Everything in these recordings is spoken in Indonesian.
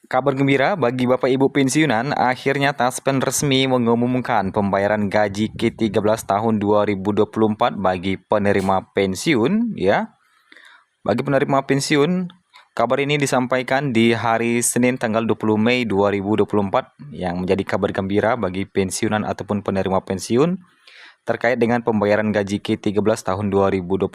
Kabar gembira bagi Bapak Ibu pensiunan, akhirnya Taspen resmi mengumumkan pembayaran gaji ke-13 tahun 2024 bagi penerima pensiun, ya. Bagi penerima pensiun, kabar ini disampaikan di hari Senin tanggal 20 Mei 2024 yang menjadi kabar gembira bagi pensiunan ataupun penerima pensiun terkait dengan pembayaran gaji ke-13 tahun 2024.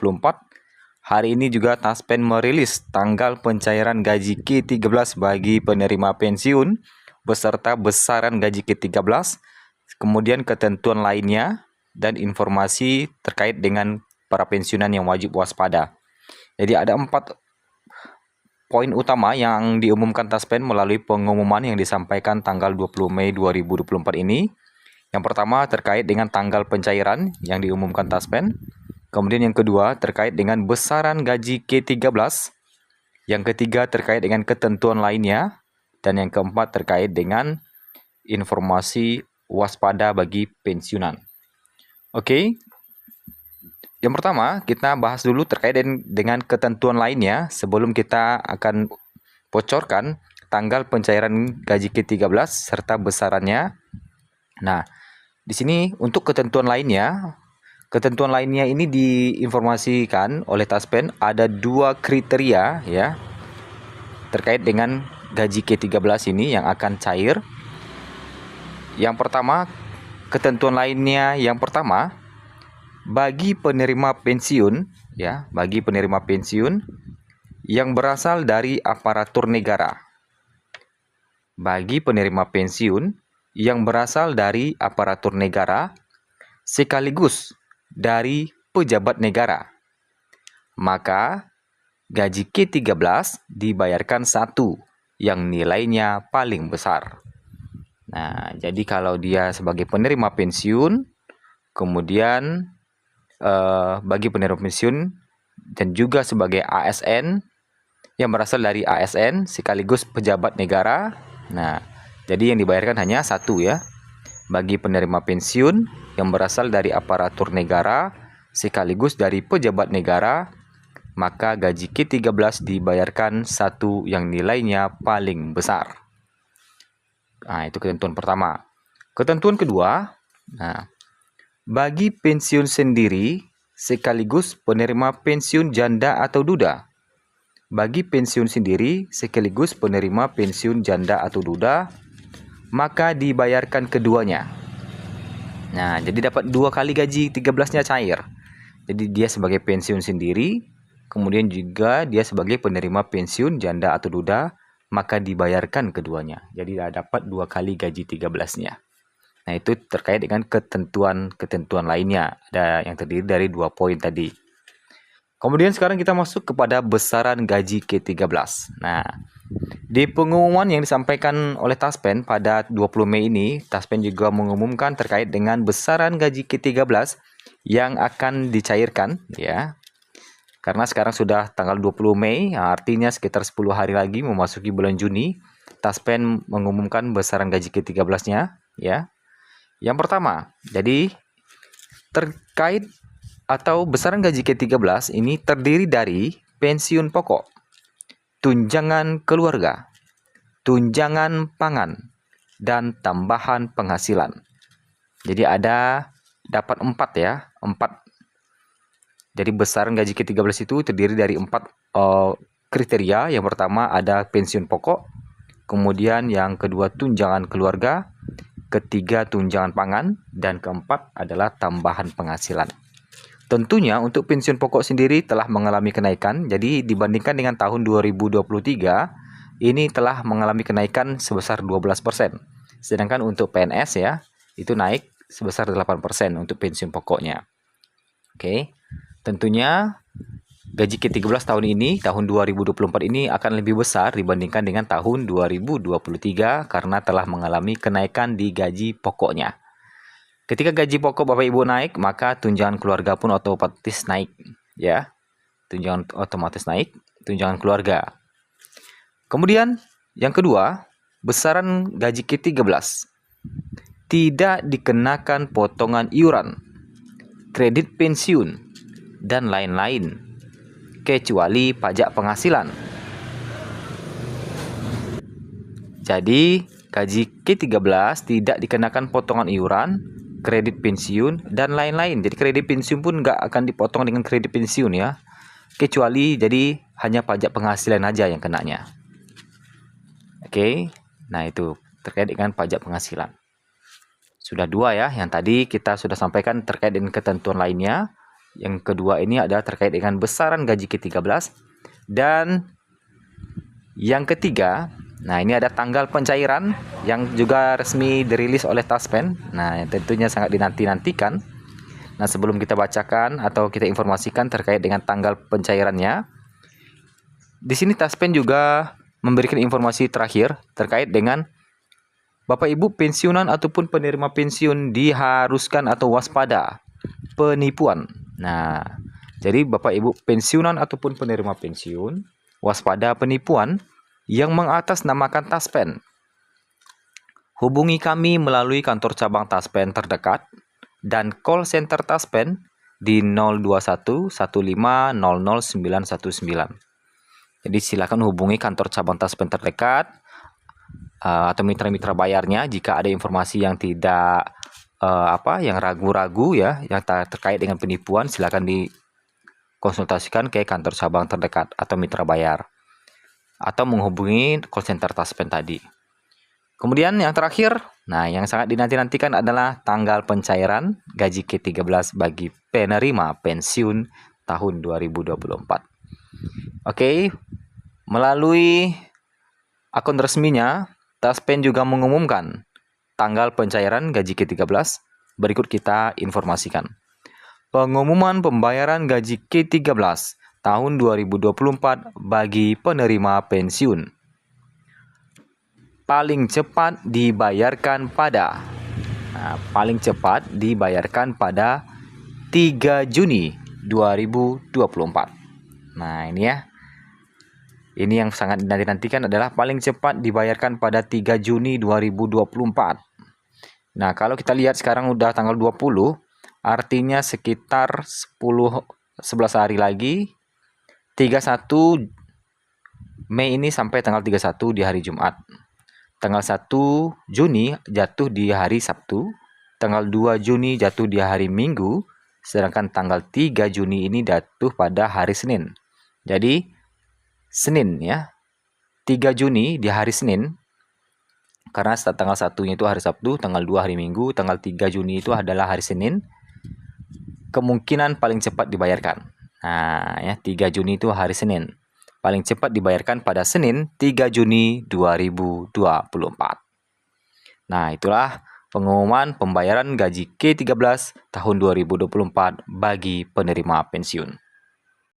Hari ini juga Taspen merilis tanggal pencairan gaji ke-13 bagi penerima pensiun beserta besaran gaji ke-13, kemudian ketentuan lainnya dan informasi terkait dengan para pensiunan yang wajib waspada. Jadi ada 4 poin utama yang diumumkan Taspen melalui pengumuman yang disampaikan tanggal 20 Mei 2024 ini. Yang pertama terkait dengan tanggal pencairan yang diumumkan Taspen. Kemudian yang kedua terkait dengan besaran gaji ke-13. Yang ketiga terkait dengan ketentuan lainnya. Dan yang keempat terkait dengan informasi waspada bagi pensiunan. Oke. Yang pertama kita bahas dulu terkait dengan ketentuan lainnya sebelum kita akan bocorkan tanggal pencairan gaji ke-13 serta besarannya. Nah, di sini untuk ketentuan lainnya ini diinformasikan oleh Taspen ada 2 kriteria ya terkait dengan gaji ke-13 ini yang akan cair. Yang pertama, ketentuan lainnya yang pertama bagi penerima pensiun ya, bagi penerima pensiun yang berasal dari aparatur negara. Bagi penerima pensiun yang berasal dari aparatur negara sekaligus dari pejabat negara, maka gaji ke-13 dibayarkan satu yang nilainya paling besar. Nah, jadi kalau dia sebagai penerima pensiun, kemudian bagi penerima pensiun dan juga sebagai ASN yang berasal dari ASN sekaligus pejabat negara, nah, jadi yang dibayarkan hanya satu ya. Bagi penerima pensiun yang berasal dari aparatur negara sekaligus dari pejabat negara, maka gaji ke-13 dibayarkan satu yang nilainya paling besar. Nah, itu ketentuan pertama. Ketentuan kedua, nah, bagi pensiun sendiri sekaligus penerima pensiun janda atau duda. Bagi pensiun sendiri sekaligus penerima pensiun janda atau duda, maka dibayarkan keduanya. Nah, jadi dapat 2 kali gaji 13-nya cair. Jadi dia sebagai pensiun sendiri, kemudian juga dia sebagai penerima pensiun janda atau duda, maka dibayarkan keduanya. Jadi dapat 2 kali gaji 13-nya. Nah, itu terkait dengan ketentuan lainnya. Ada yang terdiri dari 2 poin tadi. Kemudian sekarang kita masuk kepada besaran gaji ke-13. Nah, di pengumuman yang disampaikan oleh Taspen pada 20 Mei ini, Taspen juga mengumumkan terkait dengan besaran gaji ke-13 yang akan dicairkan ya. Karena sekarang sudah tanggal 20 Mei, artinya sekitar 10 hari lagi memasuki bulan Juni, Taspen mengumumkan besaran gaji ke-13-nya ya. Yang pertama, jadi terkait atau besaran gaji ke-13 ini terdiri dari pensiun pokok, tunjangan keluarga, tunjangan pangan, dan tambahan penghasilan. Jadi ada dapat 4 ya, 4. Jadi besaran gaji ke-13 itu terdiri dari 4 kriteria. Yang pertama ada pensiun pokok, kemudian yang kedua tunjangan keluarga, ketiga tunjangan pangan, dan keempat adalah tambahan penghasilan. Tentunya untuk pensiun pokok sendiri telah mengalami kenaikan. Jadi dibandingkan dengan tahun 2023 ini telah mengalami kenaikan sebesar 12%. Sedangkan untuk PNS ya itu naik sebesar 8% untuk pensiun pokoknya. Oke. Tentunya gaji ke-13 tahun ini, tahun 2024 ini akan lebih besar dibandingkan dengan tahun 2023 karena telah mengalami kenaikan di gaji pokoknya. Ketika gaji pokok Bapak Ibu naik, maka tunjangan keluarga pun otomatis naik, ya. Tunjangan otomatis naik, tunjangan keluarga. Kemudian yang kedua, besaran gaji ke-13 tidak dikenakan potongan iuran, kredit pensiun, dan lain-lain, kecuali pajak penghasilan. Jadi, gaji K13 tidak dikenakan potongan iuran, kredit pensiun, dan lain-lain. Jadi, kredit pensiun pun nggak akan dipotong dengan kredit pensiun ya. Kecuali jadi hanya pajak penghasilan aja yang kenanya. Oke, nah itu terkait dengan pajak penghasilan. Sudah dua ya, yang tadi kita sudah sampaikan terkait dengan ketentuan lainnya. Yang kedua ini adalah terkait dengan besaran gaji K13. Dan yang ketiga, nah ini ada tanggal pencairan yang juga resmi dirilis oleh Taspen. Nah, yang tentunya sangat dinanti-nantikan. Nah, sebelum kita bacakan atau kita informasikan terkait dengan tanggal pencairannya, di sini Taspen juga memberikan informasi terakhir terkait dengan Bapak Ibu pensiunan ataupun penerima pensiun diharuskan atau waspada penipuan. Nah, jadi Bapak Ibu pensiunan ataupun penerima pensiun waspada penipuan yang mengatasnamakan Taspen. Hubungi kami melalui kantor cabang Taspen terdekat dan call center Taspen di 021 15 00 919. Jadi silakan hubungi kantor cabang Taspen terdekat atau mitra-mitra bayarnya jika ada informasi yang tidak yang ragu-ragu ya, yang terkait dengan penipuan, silakan dikonsultasikan ke kantor cabang terdekat atau mitra bayar atau menghubungi call center Taspen tadi. Kemudian yang terakhir, nah yang sangat dinanti-nantikan adalah tanggal pencairan gaji K13 bagi penerima pensiun tahun 2024. Oke, melalui akun resminya, Taspen juga mengumumkan tanggal pencairan gaji K13. Berikut kita informasikan. Pengumuman pembayaran gaji K13 tahun 2024 bagi penerima pensiun. Paling cepat dibayarkan pada paling cepat dibayarkan pada 3 Juni 2024. Nah, ini ya. Ini yang sangat dinanti-nantikan adalah paling cepat dibayarkan pada 3 Juni 2024. Nah, kalau kita lihat sekarang udah tanggal 20, artinya sekitar 11 hari lagi. 31 Mei ini sampai tanggal 31 di hari Jumat. Tanggal 1 Juni jatuh di hari Sabtu, tanggal 2 Juni jatuh di hari Minggu, sedangkan tanggal 3 Juni ini jatuh pada hari Senin. Jadi Senin ya, 3 Juni di hari Senin, karena tanggal 1-nya itu hari Sabtu, tanggal 2 hari Minggu, tanggal 3 Juni itu adalah hari Senin, kemungkinan paling cepat dibayarkan. Nah ya, 3 Juni itu hari Senin. Paling cepat dibayarkan pada Senin 3 Juni 2024. Nah, itulah pengumuman pembayaran gaji K13 tahun 2024 bagi penerima pensiun.